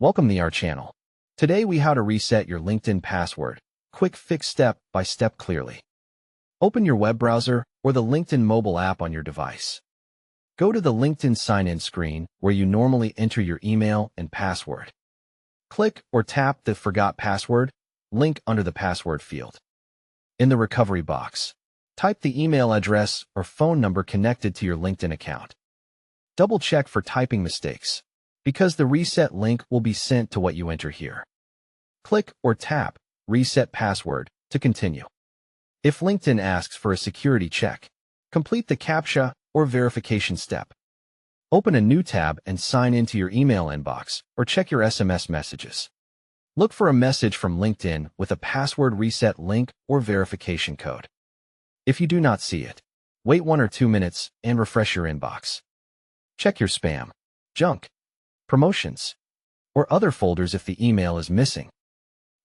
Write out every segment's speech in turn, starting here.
Welcome to our channel. Today we how to reset your LinkedIn password. Quick fix step by step clearly. Open your web browser or the LinkedIn mobile app on your device. Go to the LinkedIn sign-in screen where you normally enter your email and password. Click or tap the Forgot Password link under the password field. In the recovery box, type the email address or phone number connected to your LinkedIn account. Double-check for typing mistakes, because the reset link will be sent to what you enter here. Click or tap Reset Password to continue. If LinkedIn asks for a security check, complete the CAPTCHA or verification step. Open a new tab and sign into your email inbox or check your SMS messages. Look for a message from LinkedIn with a password reset link or verification code. If you do not see it, wait 1 or 2 minutes and refresh your inbox. Check your spam, junk, promotions, or other folders if the email is missing.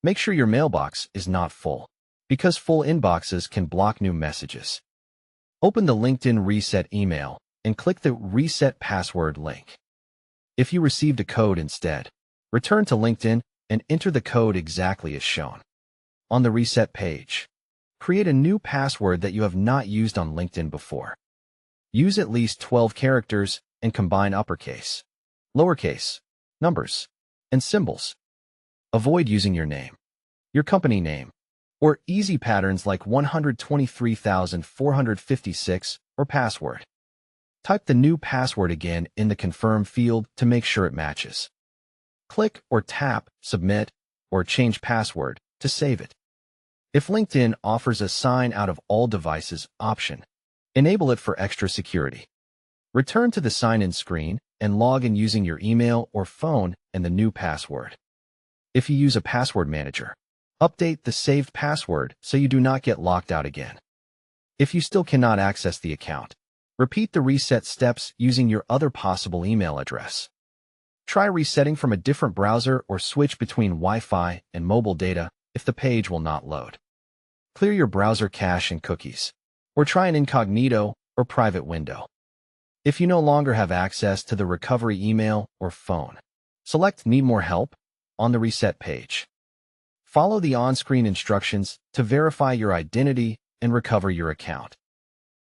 Make sure your mailbox is not full, because full inboxes can block new messages. Open the LinkedIn Reset email and click the Reset Password link. If you received a code instead, return to LinkedIn and enter the code exactly as shown. On the reset page, create a new password that you have not used on LinkedIn before. Use at least 12 characters and combine uppercase, lowercase, numbers, and symbols. Avoid using your name, your company name, or easy patterns like 123,456 or password. Type the new password again in the Confirm field to make sure it matches. Click or tap Submit or Change Password to save it. If LinkedIn offers a Sign out of all devices option, enable it for extra security. Return to the sign-in screen and log in using your email or phone and the new password. If you use a password manager, update the saved password so you do not get locked out again. If you still cannot access the account, repeat the reset steps using your other possible email address. Try resetting from a different browser or switch between Wi-Fi and mobile data if the page will not load. Clear your browser cache and cookies, or try an incognito or private window. If you no longer have access to the recovery email or phone, select Need More Help on the reset page. Follow the on-screen instructions to verify your identity and recover your account.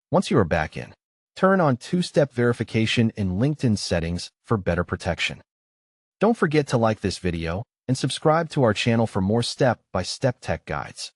Once you are back in, turn on two-step verification in LinkedIn settings for better protection. Don't forget to like this video and subscribe to our channel for more step-by-step tech guides.